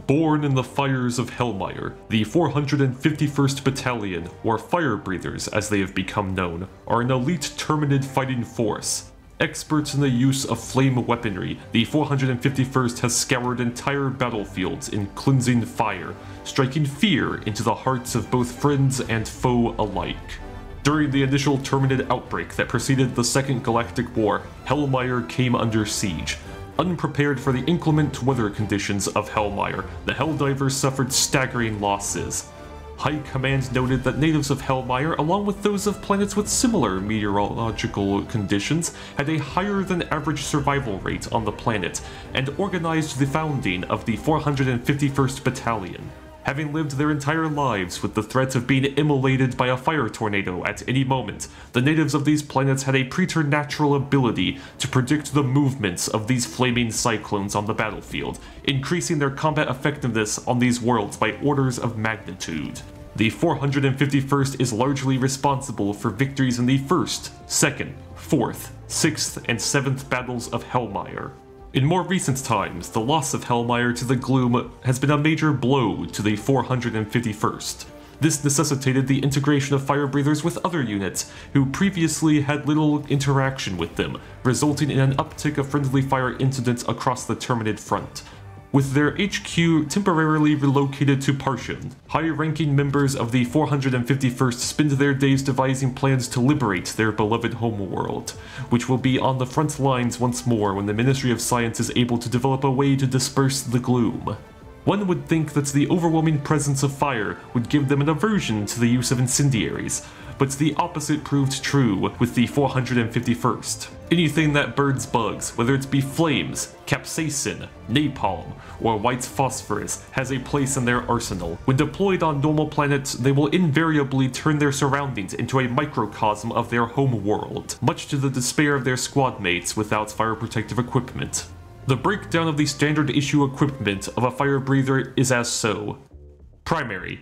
Born in the fires of Hellmire, the 451st Battalion, or Fire Breathers as they have become known, are an elite Terminid fighting force. Experts in the use of flame weaponry, the 451st has scoured entire battlefields in cleansing fire, striking fear into the hearts of both friends and foe alike. During the initial Terminid outbreak that preceded the Second Galactic War, Hellmire came under siege. Unprepared for the inclement weather conditions of Hellmire, the Helldivers suffered staggering losses. High Command noted that natives of Hellmire, along with those of planets with similar meteorological conditions, had a higher than average survival rate on the planet, and organized the founding of the 451st Battalion. Having lived their entire lives with the threat of being immolated by a fire tornado at any moment, the natives of these planets had a preternatural ability to predict the movements of these flaming cyclones on the battlefield, increasing their combat effectiveness on these worlds by orders of magnitude. The 451st is largely responsible for victories in the 1st, 2nd, 4th, 6th, and 7th battles of Hellmire. In more recent times, the loss of Hellmire to the Gloom has been a major blow to the 451st. This necessitated the integration of Fire Breathers with other units, who previously had little interaction with them, resulting in an uptick of friendly fire incidents across the Terminid front. With their HQ temporarily relocated to Parshion, high-ranking members of the 451st spend their days devising plans to liberate their beloved homeworld, which will be on the front lines once more when the Ministry of Science is able to develop a way to disperse the gloom. One would think that the overwhelming presence of fire would give them an aversion to the use of incendiaries, but the opposite proved true with the 451st. Anything that burns bugs, whether it be flames, capsaicin, napalm, or white phosphorus, has a place in their arsenal. When deployed on normal planets, they will invariably turn their surroundings into a microcosm of their home world, much to the despair of their squad mates without fire protective equipment. The breakdown of the standard issue equipment of a fire breather is as so. Primary.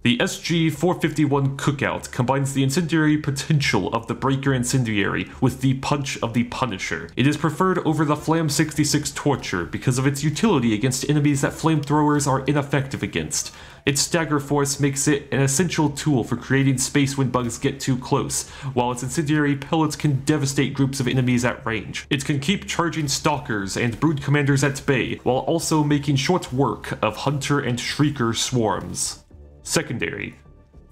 The SG-451 Cookout combines the incendiary potential of the Breaker Incendiary with the punch of the Punisher. It is preferred over the Flam 66 Torture because of its utility against enemies that flamethrowers are ineffective against. Its stagger force makes it an essential tool for creating space when bugs get too close, while its incendiary pellets can devastate groups of enemies at range. It can keep charging stalkers and brood commanders at bay, while also making short work of hunter and shrieker swarms. Secondary.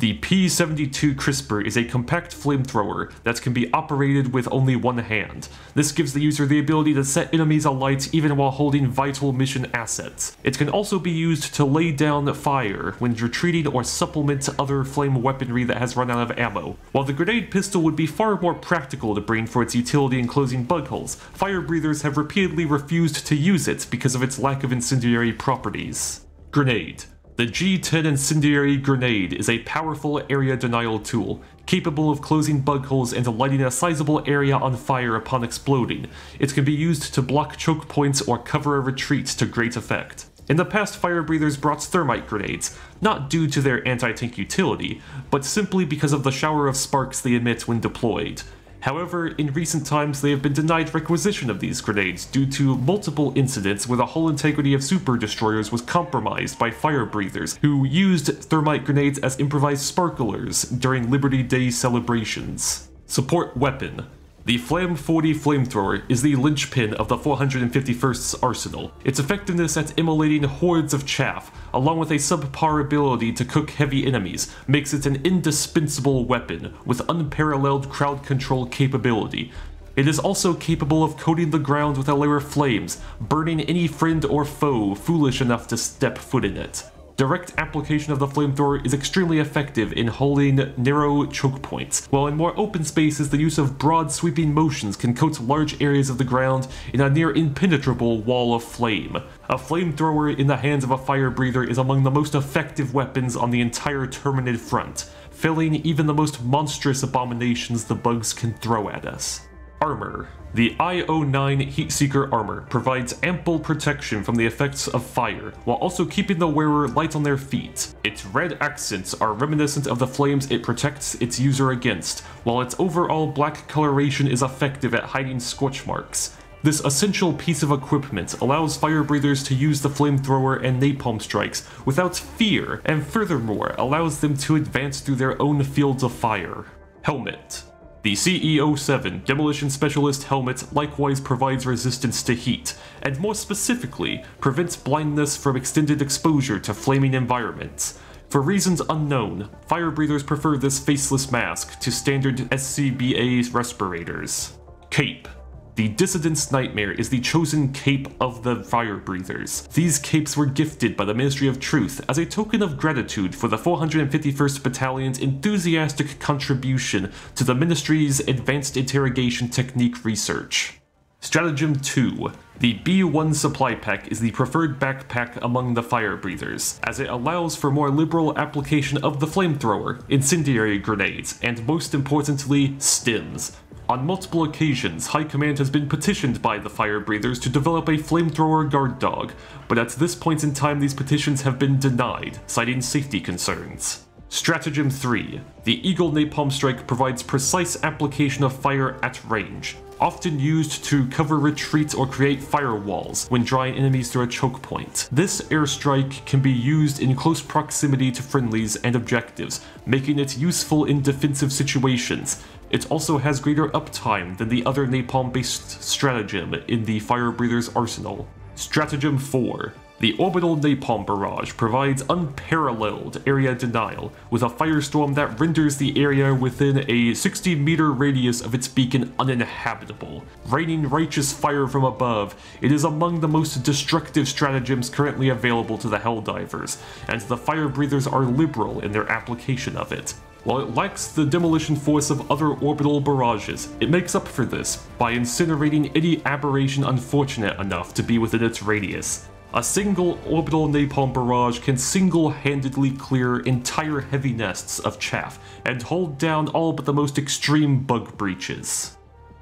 The P-72 Crisper is a compact flamethrower that can be operated with only one hand. This gives the user the ability to set enemies alight even while holding vital mission assets. It can also be used to lay down fire when retreating or supplement other flame weaponry that has run out of ammo. While the grenade pistol would be far more practical to bring for its utility in closing bug holes, fire breathers have repeatedly refused to use it because of its lack of incendiary properties. Grenade. The G-10 Incendiary Grenade is a powerful area denial tool, capable of closing bug holes and lighting a sizable area on fire upon exploding. It can be used to block choke points or cover a retreat to great effect. In the past, fire breathers brought thermite grenades, not due to their anti-tank utility, but simply because of the shower of sparks they emit when deployed. However, in recent times they have been denied requisition of these grenades due to multiple incidents where the hull integrity of super destroyers was compromised by fire breathers who used thermite grenades as improvised sparklers during Liberty Day celebrations. Support weapon. The Flam 40 flamethrower is the linchpin of the 451st's arsenal. Its effectiveness at immolating hordes of chaff, along with a subpar ability to cook heavy enemies, makes it an indispensable weapon with unparalleled crowd control capability. It is also capable of coating the ground with a layer of flames, burning any friend or foe foolish enough to step foot in it. Direct application of the flamethrower is extremely effective in holding narrow choke points, while in more open spaces the use of broad sweeping motions can coat large areas of the ground in a near impenetrable wall of flame. A flamethrower in the hands of a fire breather is among the most effective weapons on the entire Terminid front, felling even the most monstrous abominations the bugs can throw at us. Armor. The I-09 Heatseeker armor provides ample protection from the effects of fire, while also keeping the wearer light on their feet. Its red accents are reminiscent of the flames it protects its user against, while its overall black coloration is effective at hiding scorch marks. This essential piece of equipment allows fire breathers to use the flamethrower and napalm strikes without fear, and furthermore allows them to advance through their own fields of fire. Helmet. The CE07 Demolition Specialist helmet likewise provides resistance to heat, and more specifically, prevents blindness from extended exposure to flaming environments. For reasons unknown, fire breathers prefer this faceless mask to standard SCBA respirators. Cape. The Dissident's Nightmare is the chosen cape of the fire breathers. These capes were gifted by the Ministry of Truth as a token of gratitude for the 451st Battalion's enthusiastic contribution to the Ministry's advanced interrogation technique research. Stratagem 2. The B1 supply pack is the preferred backpack among the fire breathers, as it allows for more liberal application of the flamethrower, incendiary grenades, and most importantly, stims. On multiple occasions, High Command has been petitioned by the fire breathers to develop a flamethrower guard dog, but at this point in time these petitions have been denied, citing safety concerns. Stratagem 3. The Eagle Napalm Strike provides precise application of fire at range, often used to cover retreats or create firewalls when drawing enemies through a choke point. This airstrike can be used in close proximity to friendlies and objectives, making it useful in defensive situations. It also has greater uptime than the other napalm-based stratagem in the fire breather's arsenal. Stratagem 4. The Orbital Napalm Barrage provides unparalleled area denial, with a firestorm that renders the area within a 60-meter radius of its beacon uninhabitable. Raining righteous fire from above, it is among the most destructive stratagems currently available to the Helldivers, and the fire breathers are liberal in their application of it. While it lacks the demolition force of other orbital barrages, it makes up for this by incinerating any aberration unfortunate enough to be within its radius. A single orbital napalm barrage can single-handedly clear entire heavy nests of chaff and hold down all but the most extreme bug breaches.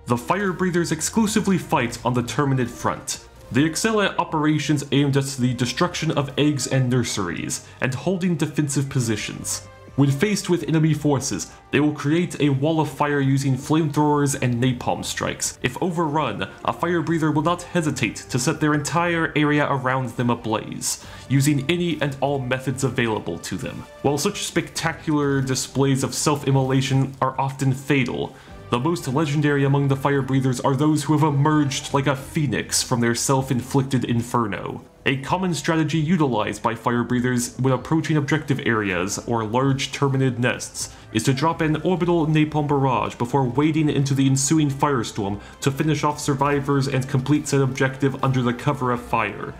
The fire breathers exclusively fight on the Terminid front. They excel at operations aimed at the destruction of eggs and nurseries, and holding defensive positions. When faced with enemy forces, they will create a wall of fire using flamethrowers and napalm strikes. If overrun, a fire breather will not hesitate to set their entire area around them ablaze, using any and all methods available to them. While such spectacular displays of self-immolation are often fatal, the most legendary among the fire breathers are those who have emerged like a phoenix from their self-inflicted inferno. A common strategy utilized by fire breathers when approaching objective areas or large terminid nests is to drop an orbital napalm barrage before wading into the ensuing firestorm to finish off survivors and complete said objective under the cover of fire.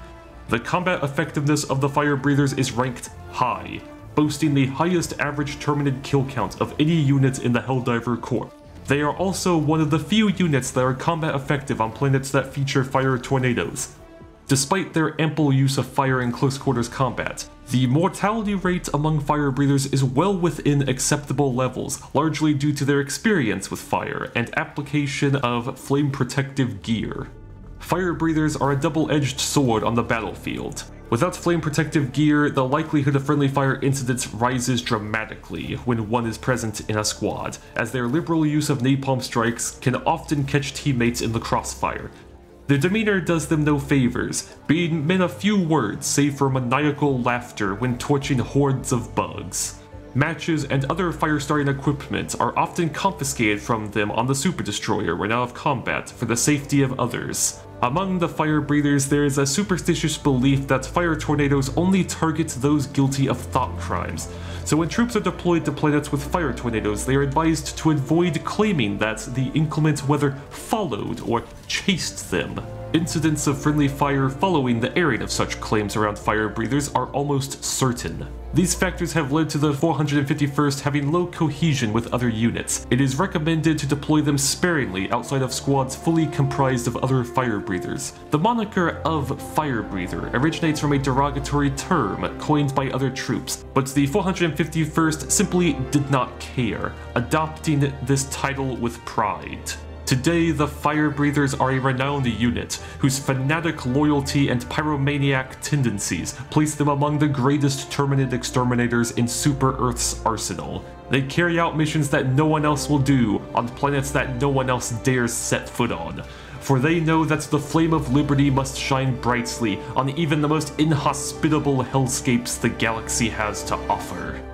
The combat effectiveness of the fire breathers is ranked high, boasting the highest average terminid kill count of any unit in the Helldiver Corps. They are also one of the few units that are combat effective on planets that feature fire tornadoes. Despite their ample use of fire in close quarters combat, the mortality rate among fire breathers is well within acceptable levels, largely due to their experience with fire and application of flame protective gear. Fire breathers are a double-edged sword on the battlefield. Without flame protective gear, the likelihood of friendly fire incidents rises dramatically when one is present in a squad, as their liberal use of napalm strikes can often catch teammates in the crossfire. Their demeanor does them no favors, being men of few words save for maniacal laughter when torching hordes of bugs. Matches and other fire-starting equipment are often confiscated from them on the Super Destroyer when out of combat for the safety of others. Among the fire breathers, there is a superstitious belief that fire tornadoes only target those guilty of thought crimes, so when troops are deployed to planets with fire tornadoes, they are advised to avoid claiming that the inclement weather followed or chased them. Incidents of friendly fire following the airing of such claims around fire breathers are almost certain. These factors have led to the 451st having low cohesion with other units. It is recommended to deploy them sparingly outside of squads fully comprised of other fire breathers. The moniker of fire breather originates from a derogatory term coined by other troops, but the 451st simply did not care, adopting this title with pride. Today, the fire breathers are a renowned unit, whose fanatic loyalty and pyromaniac tendencies place them among the greatest terminid exterminators in Super Earth's arsenal. They carry out missions that no one else will do, on planets that no one else dares set foot on. for they know that the flame of liberty must shine brightly on even the most inhospitable hellscapes the galaxy has to offer.